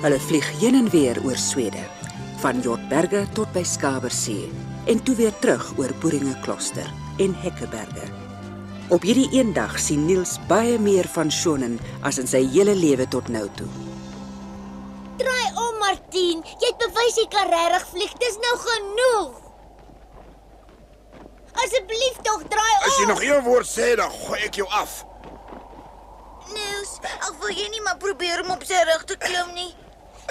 Hulle vlieg heen en weer oor Swede, van Jotberge tot by Skabersee en toe weer terug oor Boeringe-Kloster en Hekkeberge. Op hierdie een dag sien Niels baie meer van Schoenen as in sy hele lewe tot nou toe. Draai om, Martien. Jy het bewys jy kan regtig vlieg. Dis nou genoeg. Asseblief tog, draai om. As jy nog een woord sê, dan gooi ek jou af. Niels, ek wil jy nie maar probeer om op sy rug te klim nie.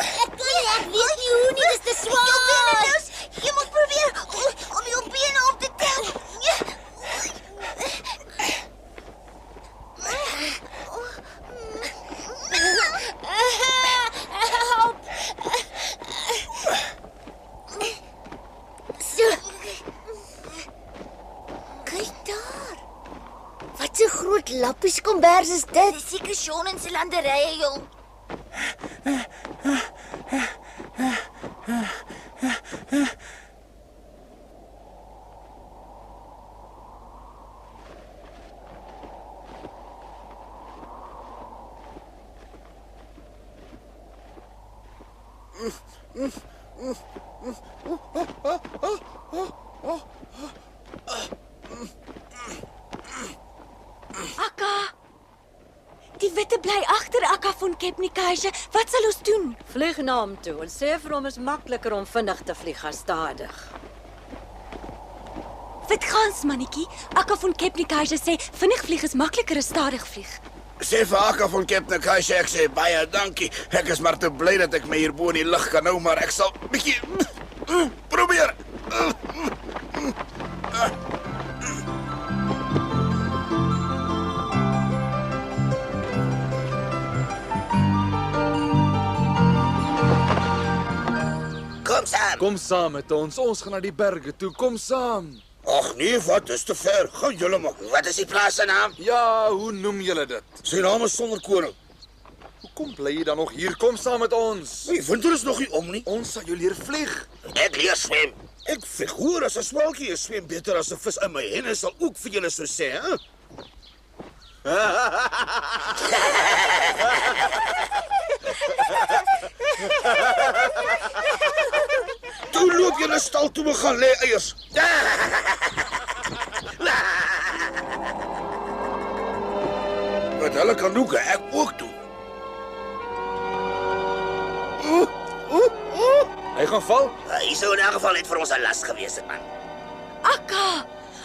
Ek kan nie, ek weet nie hoe nie, dis te swaar. Jou bene, Niels. Jy moet probeer om jou bene op te tel. Help. So. Kyk daar. Wat 'n groot lappies kombers is dit? Dis seker Schoenen se landerye, jong. Akka, die witte bly agter Akka van Kebnekaise. Wat sal ons doen? Vlieg na hom toe en sê vir hom is makliker om vinnig te vlieg as stadig. Wat gans, mannetjie? Akka van Kebnekaise sê vinnig vlieg is makliker as stadig vlieg. Sê vir Akka van Kebnekaise, ek sê baie dankie. Ek is maar te bly dat ek my hier bo in die lug kan hou, maar ek sal bietjie probeer. Kom saam met ons. Ons gaan na die berge toe. Kom saam. Ag nee, wat is te ver. Gaan julle maar. Wat is die plaas se naam? Ja, hoe noem julle dit? Sy naam is Sonder Koning. Hoekom bly jy dan nog hier? Kom saam met ons. Die winter is nog nie om nie. Ons sal jou leer vlieg. Ek leer swem. Ek figuur as 'n swelkie, swem beter as 'n vis in my henne sal ook vir julle so sê, hè? Toe loop julle stal toe we gaan lê eiers. Wat hulle kan doen, ek ook doen. Hy gaan val. Hy sou in elk geval net vir ons 'n las gewees het, man.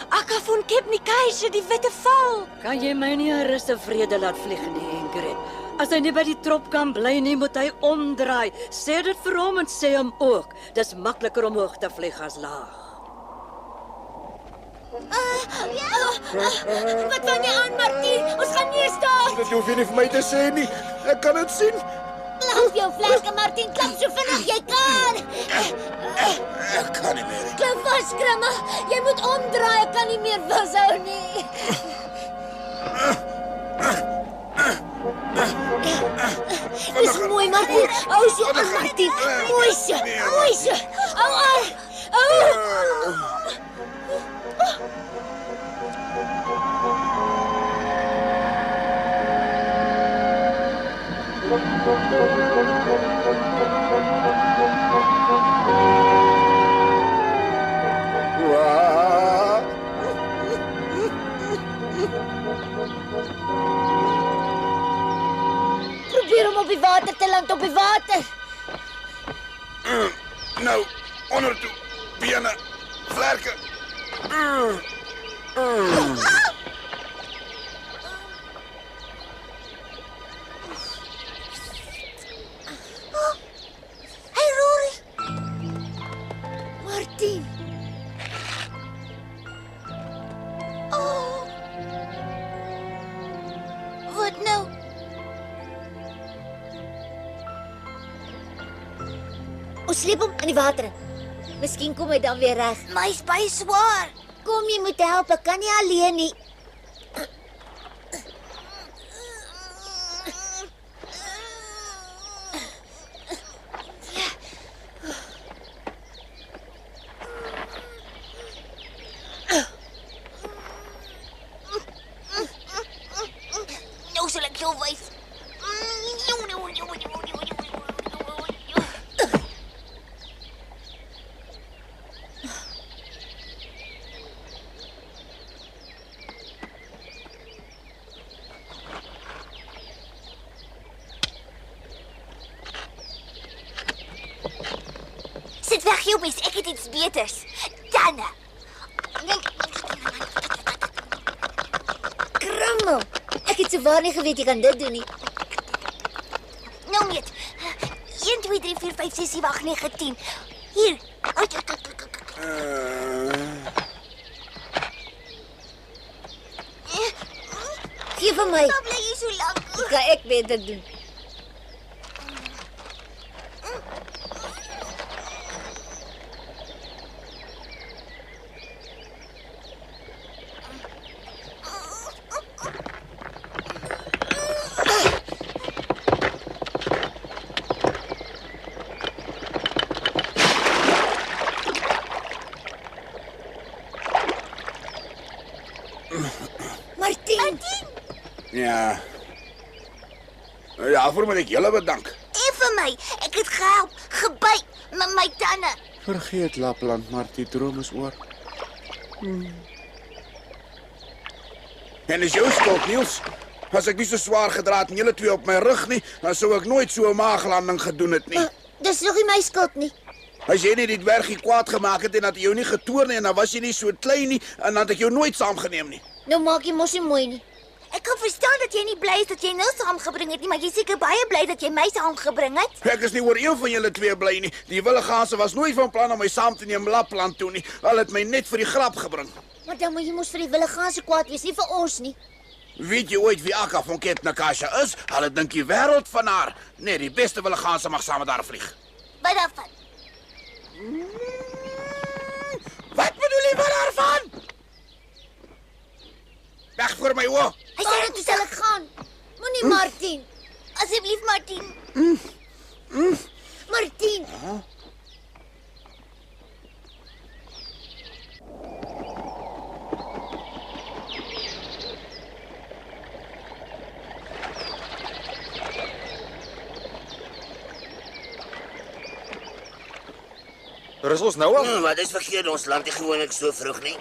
Akka van Kebnekaise, die witte val. Kan jy my nie in rus en vrede laat vlieg nie, Ingrid? As hy nie by die trop kan bly nie, moet hy omdraai. Sê dit vir hom en sê hom ook. Dis makliker om hoog te vlieg as laag. Wat vang jy aan, Martien? Ons gaan neer staan. Dit hoef jy nie vir my te sê nie. Ek kan dit sien. Laat jou vlerke, Martien, klap so vinnig jy kan. Ek kan nie meer. Klap vas, Krimma. Jy moet omdraai, ek kan nie meer vashou nie. Dis mooi, Martien. Hou so aan, Martien. Mooi so, mooi so. Hou aan. Probeer om op die water te land, op die water. Nou, onder toe. Bene, vlerke. Hey, Rory. Martien. Oh. Wat nou? Ons sleep hom in die water. Miskien kom hy dan weer reg. Maar hy's baie swaar. Kom, jy moet help. Ek kan nie alleen nie. Nou sal ek jou wys. jou mes, ek het iets beters. Tanne. Krammel. Ek het sowaar nie geweet jy kan dit doen nie. Nou net. 1 2 3 4 5 6 7 8 9 10. Hier. Gee vir my. Kom bly jy so lank. Kan ek beter doen? Martin. Ja. Ja, voor moet ek julle bedank. En vir my, ek het gehelp, gebyt met my tande. Vergeet Lapland, maar die droom is oor. En is jou skuld, Niels? As ek nie so swaar gedra het en julle twee op my rug nie, dan sou ek nooit so 'n maaglanding gedoen het nie. Dis nog nie my skuld nie. As jy nie die dwergie kwaad gemaak het en dat hy jou nie getoorn nie en dan was jy nie so klein nie en dan het ek jou nooit saamgeneem nie. Nou maak jy mos nie mooi nie. Ek kan verstaan dat jy nie bly is dat jy nou saamgebring het nie, maar jy seker baie bly dat jy my saamgebring het. Ek is nie oor een van julle twee bly nie. Die willigase was nooit van plan om my saam te neem Lapland toe nie. Hulle het my net vir die grap gebring. Maar dan moet jy mos vir die willigase kwaad wees, nie vir ons nie. Weet jy ooit wie Akka van Cape Nakasha is? Hulle dink die wêreld van haar. Nee, die beste willigase mag saam met haar vlieg. Wat daarvan? Wat bedoel jy van daarvan? Weg voor my oë. Hy sê Waarom dit sal ek gaan? Moenie Martin. asseblief Martin. Martin. Is ons nou al? Wat is verkeerd, ons land nie gewoonlik so vroeg nie.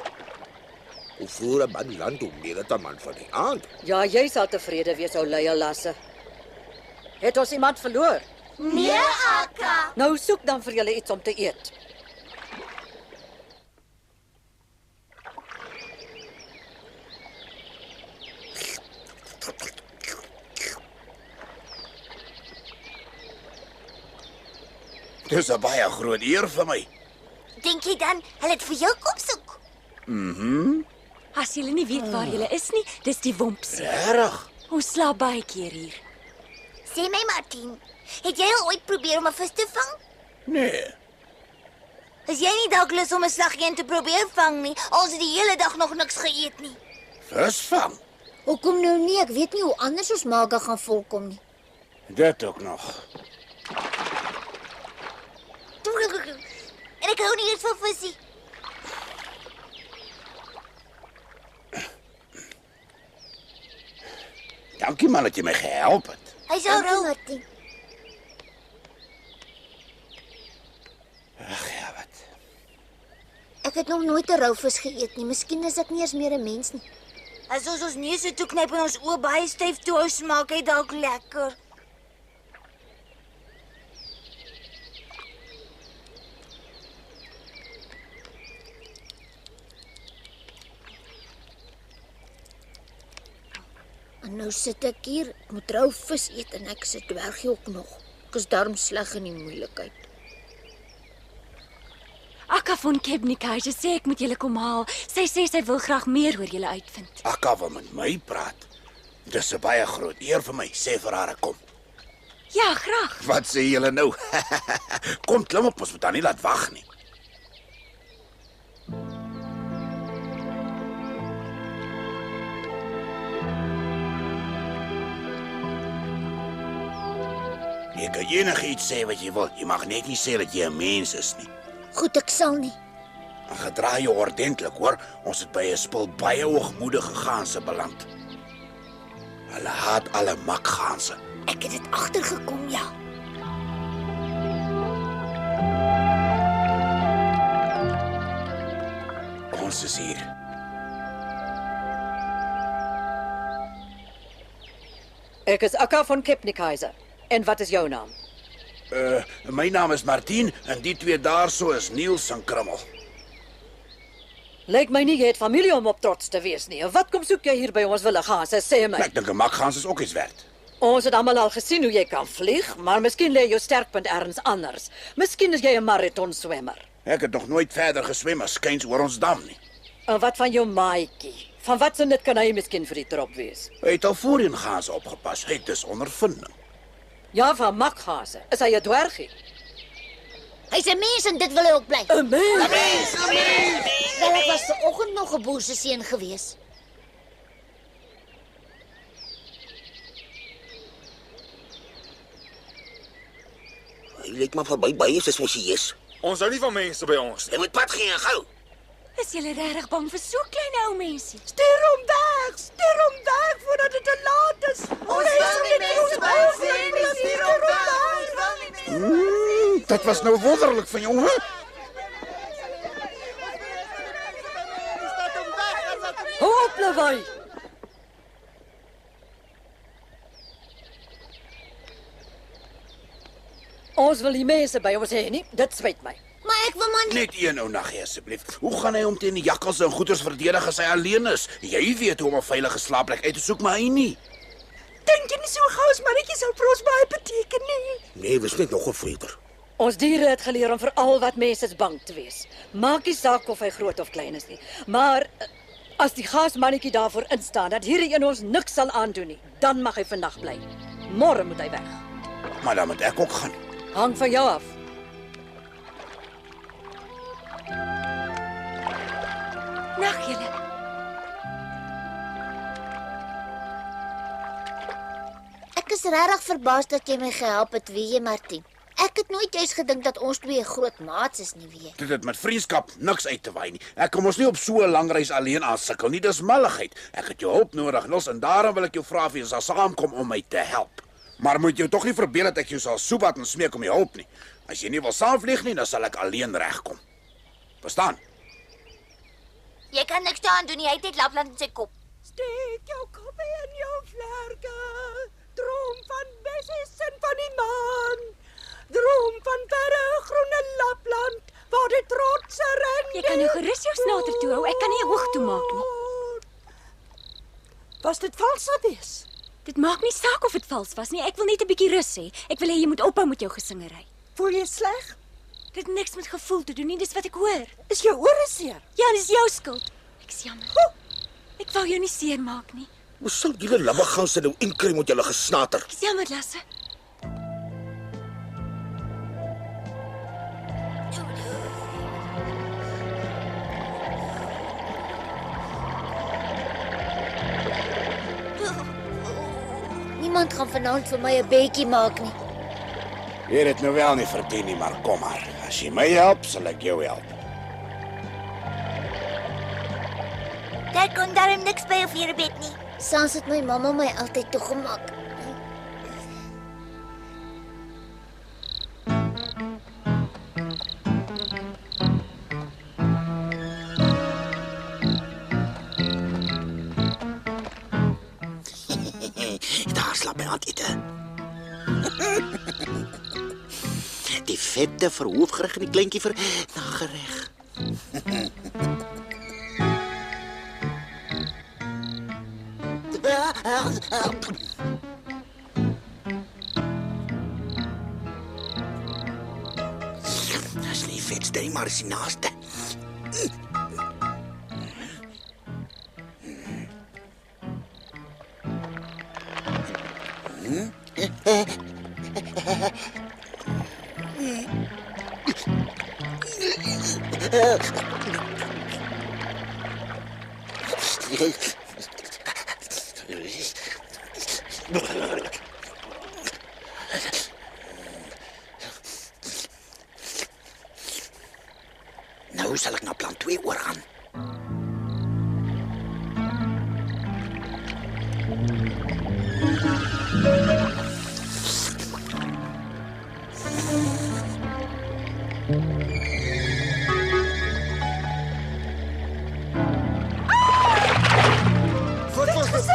Hoe voer 'n man land om meer dan 'n man van die aand? Ja, jy sal tevrede wees, ou leie lasse. Het ons iemand verloor? Nee, Akka. Nou soek dan vir julle iets om te eet. Dis 'n baie groot eer vir my. Dink jy dan hulle het vir jou kom soek? As julle nie weet waar julle is nie, dis die Wompsie. Regtig? Ons slaap baie keer hier. Sê my Martin, het jy al ooit probeer om 'n vis te vang? Nee. Is jy nie dalk lus om 'n slaggie te probeer vang nie? Ons het die hele dag nog niks geëet nie. Visvang. Hoekom nou nie? Ek weet nie hoe anders ons Maga gaan volkom nie. Dit ook nog. En ek hou nie eens van visie. Dankie man dat jy my gehelp het. Hy sou Dankie, rou. Martin. Ag ja, wat. Ek het nog nooit 'n rouvis geëet nie. Miskien is ek nie eens meer 'n mens nie. As ons neuse toe knyp en ons oë baie styf toe hou, smaak hy dalk lekker. En nou sit ek hier, ek moet rouvis eet en ek sit dwergie ook nog. Ek is darm sleg in die moeilikheid. Akka van Kebnikaise sê ek moet julle kom haal. Sy sê sy wil graag meer oor julle uitvind. Akka wil met my praat. Dis 'n baie groot eer vir my, sê vir haar ek kom. Ja, graag. Wat sê julle nou? Kom klim op, ons moet dan nie laat wag nie. Jy kan enigiets sê wat jy wil. Jy mag net nie sê dat jy 'n mens is nie. Goed, ek sal nie. En gedra jou ordentlik, hoor. Ons het by 'n spul baie hoogmoedige ganse beland. Hulle haat alle makganse. Ek het dit agtergekom, ja. Ons is hier. Ek is Akka van Kebnikaise. En wat is jou naam? My naam is Martien en die twee daarso is Niels en Krummel. Lyk my nie jy het familie om op trots te wees nie. Wat kom soek jy hier by ons wille gaan? Sê my. Ek dink 'n makgans is ook iets werd. Ons het almal al gesien hoe jy kan vlieg, maar miskien lê jou sterkpunt ergens anders. Miskien is jy 'n maratonswemmer. Ek het nog nooit verder geswem as skuins oor ons dam nie. En wat van jou maatjie? Van wat se nut kan hy miskien vir die trop wees? Hy het al voorheen gaans opgepas. Hy het dus ondervinding. Ja, van makgase. Is hy 'n dwergie? Hy's 'n mens en dit wil hy ook bly. 'n Mens. Wel, ek was vanoggend nog 'n boer se seun gewees. Hy lyk maar verby baie soos wat hy is. Ons hou nie van mense by ons nie. Hy moet pad gee en gou. Is julle regtig bang vir so klein ou mensie? Stuur hom weg voordat dit te laat is. Ons wil die mense by sien, dis hier op daar. Dat was nou wonderlik van jou, hè? Hou op, lawaai. Ons wil die mense by ons hê nie. Dit spyt my. Maar ek wil maar nie. Net een ou nag, asseblief. Hoe gaan hy om teen die jakkals en goeters verdedig as hy alleen is? Jy weet hoe om 'n veilige slaapplek uit te soek, maar hy nie. Dink jy nie so gou as mannetjies sou vir ons baie beteken nie? Nee, was net nog 'n vreter. Ons diere het geleer om vir al wat mense bang te wees. Maak nie saak of hy groot of klein is nie. Maar as die gaasmannetjie daarvoor instaan dat hierdie een ons niks sal aandoen nie, dan mag hy vandag bly. Môre moet hy weg. Maar dan moet ek ook gaan. Hang van jou af. Nag julle. Ek is regtig verbaas dat jy my gehelp het, weet jy, Martien. Ek het nooit eens gedink dat ons twee groot maats is nie, weet jy. Dit het met vriendskap niks uit te waai nie. Ek kom ons nie op so 'n lang reis alleen aansukkel nie. Dis malligheid. Ek het jou hulp nodig, Niels, en daarom wil ek jou vra of jy sal saamkom om my te help. Maar moet jou tog nie verbeel dat ek jou sal soebat en smeek om jou hulp nie. As jy nie wil saamvlieg nie, dan sal ek alleen regkom. Verstaan? Jy kan niks daaraan doen nie. Hy het net Lapland in sy kop. Steek jou kop in jou vlerke. Droom van bessies en van die maan. Droom van verre groene Lapland waar die trotse ren. Jy kan nou gerus jou snater toe hou. Ek kan nie 'n oog toemaak nie. Was dit vals gewees? Dit maak nie saak of dit vals was nie. Ek wil net 'n bietjie rus hê. Ek wil hê jy moet ophou met jou gesingery. Voel jy sleg? Dit het niks met gevoel te doen nie, dis wat ek hoor. Is jou ore seer? Ja, dis jou skuld. Ek is jammer. Ek wou jou nie seermaak nie. Hoe sou julle lammeganse nou inkry met julle gesnater? Ek is jammer, Lasse. Niemand gaan vanaand vir my 'n bedjie maak nie. Jy het dit nou wel nie verdien nie, maar kom maar. As jy my help, sal ek jou help. Daar kon darm niks by of hier bed nie. Sans het my mamma my altyd toegemaak. Daar slaap my aan ete. Die vette vir hoofgereg en die kleintjie vir nagereg. Dis nie vetste nie, maar is die naaste. Nou sal ek na plan 2 oorgaan.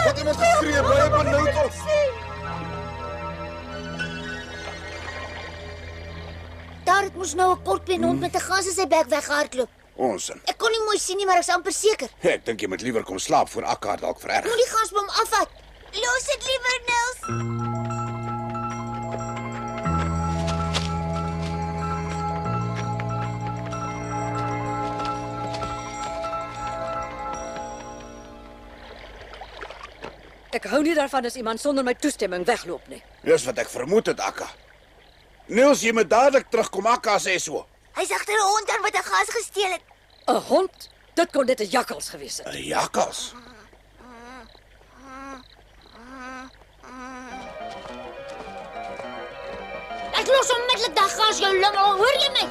Wat iemand geskree, bly op 'n nou tot. maar dit moes nou 'n kortbeen hond met 'n gas in sy bek weghardloop. Onsin. Ek kon nie mooi sien nie, maar ek's amper seker. Ek dink jy moet liewer kom slaap voor Akka dalk vererg. Moet die gasboom afvat. Los dit liewer, Nels. Ek hou nie daarvan as iemand sonder my toestemming wegloop nie. Dis wat ek vermoed het, Akka. Niels, jy moet dadelik terugkom, Akka sê so. Hy's agter 'n hond aan wat 'n gas gesteel het. 'n Hond? Dit kon net 'n jakkals gewees het. 'n Jakkals. Ek los onmiddellik daai gas jou lummel, hoor jy my?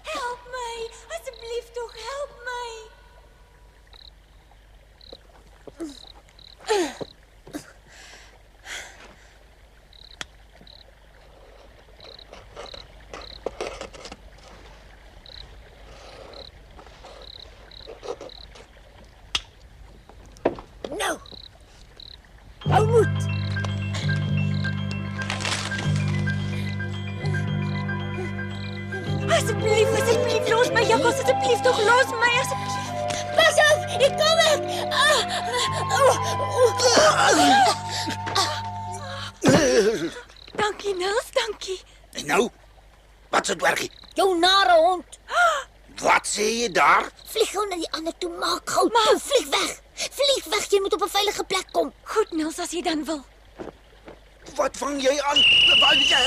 Help my, asseblief tog, help my. Nou. Hou moed. Asseblief, los my jakkals, asseblief tog los my asseblief. Pas op, ek kom weg. Dankie Nels, dankie. En nou? Wat se dwergie? Jou nare hond. Wat sê jy daar? Vlieg gou na die ander toe, maak gou. Toe, vlieg weg. Vlieg weg, jy moet op 'n veilige plek kom. Goed Nels, as jy dan wil. Wat vang jy aan? Wat jy?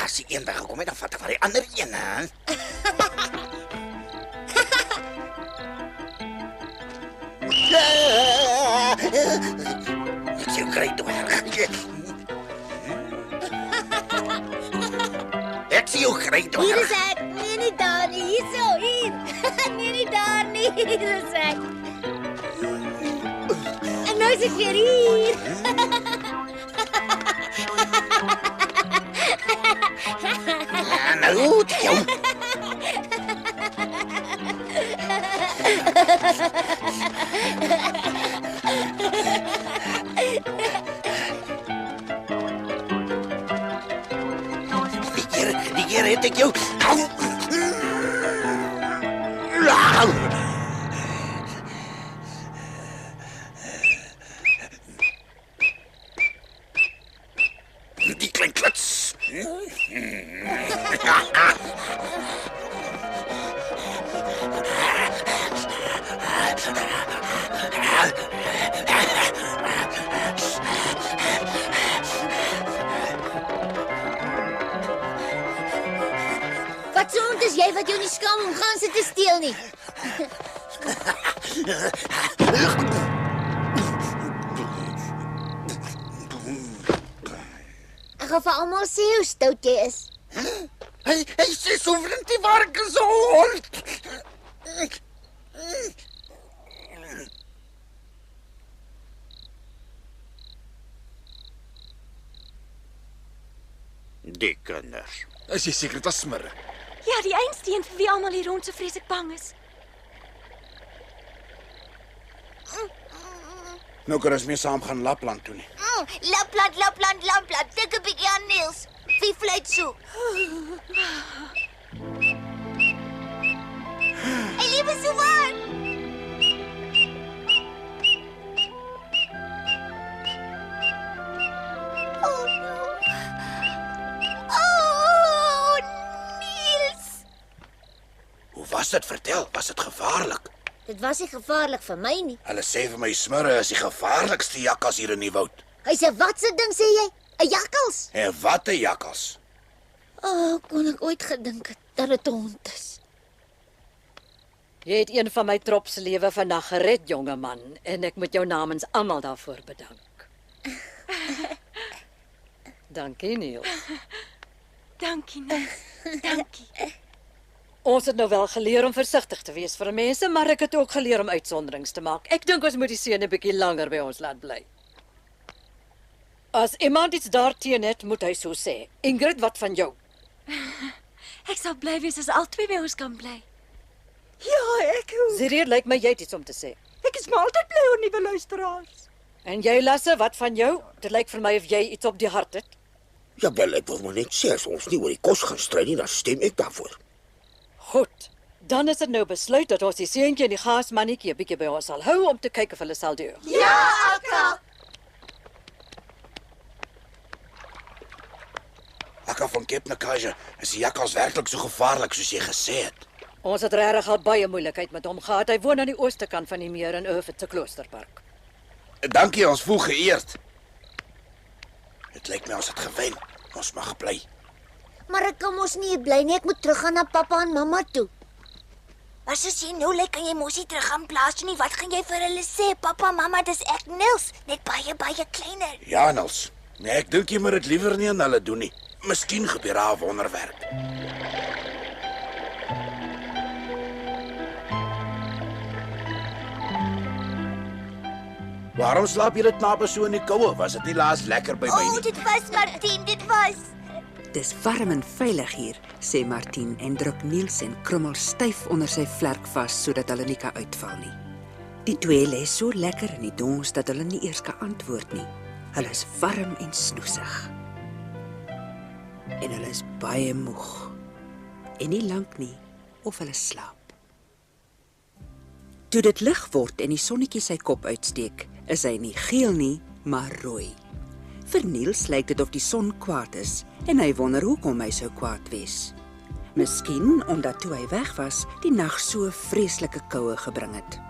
As jy een weggekom het, dan vat ek maar die ander een, hè? Ek sê kry dwerg. Ek sê jou kry Hier dwerg. is ek. Nee, nie daar nie. Hierso, hier. Nee, nie daar nie. Hier is ek. En nou is ek weer hier. Nou, jou. Die keer het ek jou. Au. Au. Die klein kluts. Wat so ont is jy wat jou nie skaam om gaan sit te steel nie? Ek gaan vir almal sê hoe stout jy is. Hy sê so vriend die vark is 'n hond. Die kinders. Is jy seker dit was smirre? Ja, die einsteen vir wie almal hier rond so vreeslik bang is. Nou kan ons mee saam gaan Lapland toe nie. Lapland. Tik 'n bietjie aan Niels. Wie fluit so? Hey, liewe Suwan. Oh, no. Oh, Niels. Hoe was dit? Vertel, was dit gevaarlik? Dit was nie gevaarlik vir my nie. Hulle sê vir my smirre is die gevaarlikste jakkals hier in die woud. Hy's 'n watse ding sê jy? 'n Jakkals? En wat 'n jakkals. Kon ek ooit gedink het dat dit 'n hond is. Jy het een van my trop se lewe vandag gered, jonge man, en ek moet jou namens almal daarvoor bedank. Dankie, Niels. Dankie, Niels. Dankie. Ons het nou wel geleer om versigtig te wees vir mense, maar ek het ook geleer om uitsonderings te maak. Ek dink ons moet die seun 'n bietjie langer by ons laat bly. As iemand iets daarteen het, moet hy so sê. Ingrid, wat van jou? Ek sal bly wees as albei by ons kan bly. Ja, ek ook. Zirir, lyk my jy het iets om te sê. Ek is maar altyd bly oor nuwe luisteraars. En jy, Lasse, wat van jou? Dit lyk vir my of jy iets op die hart het. Ja, wel, ek wil maar net sê, as ons nie oor die kos gaan stry nie, dan stem ek daarvoor. Goed. Dan is dit nou besluit dat ons die seentjie en die gaasmannetjie 'n bietjie by ons sal hou om te kyk of hulle sal deur. Ja, Akka. Akka van Kepnakaja, is die jakkals werklik so gevaarlik soos jy gesê het? Ons het regtig al baie moeilikheid met hom gehad. Hy woon aan die ooste kant van die meer in Irvine se Kloosterpark. Dankie, ons voel geëerd. Dit lyk my ons het gewen. Ons mag bly. Maar ek kan mos nie bly nie. Ek moet teruggaan na pappa en mamma toe. Maar soos jy nou lyk, kan jy mos nie terug gaan plaas toe nie. Wat gaan jy vir hulle sê? Pappa, mamma, dis ek, Niels, net baie kleiner. Ja, Niels. Nee, ek dink jy moet dit liewer nie aan hulle doen nie. Miskien gebeur daar 'n wonderwerk. Waarom slaap julle knape so in die koue? Was dit nie laas lekker by my nie? Dit was Martin, dit was. Dis warm en veilig hier, sê Martin en druk Niels en Krummel styf onder sy vlerk vas sodat hulle nie kan uitval nie. Die twee lê so lekker in die dons dat hulle nie eers kan antwoord nie. Hulle is warm en snoesig. En hulle is baie moeg. En nie lank nie of hulle slaap. Toe dit lig word en die sonnetjie sy kop uitsteek, is hy nie geel nie, maar rooi. Vir Niels lyk dit of die son kwaad is en hy wonder hoekom hy sou kwaad wees. Miskien omdat toe hy weg was, die nag so vreeslike koue gebring het.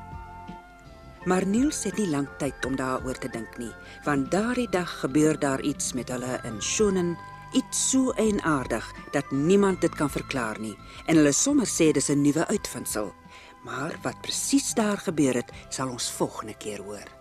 Maar Niels het nie lank tyd om daaroor te dink nie, want daardie dag gebeur daar iets met hulle in Schoenen, iets so eienaardig dat niemand dit kan verklaar nie, en hulle sommer sê dis 'n nuwe uitvinding. Maar wat presies daar gebeur het, sal ons volgende keer hoor.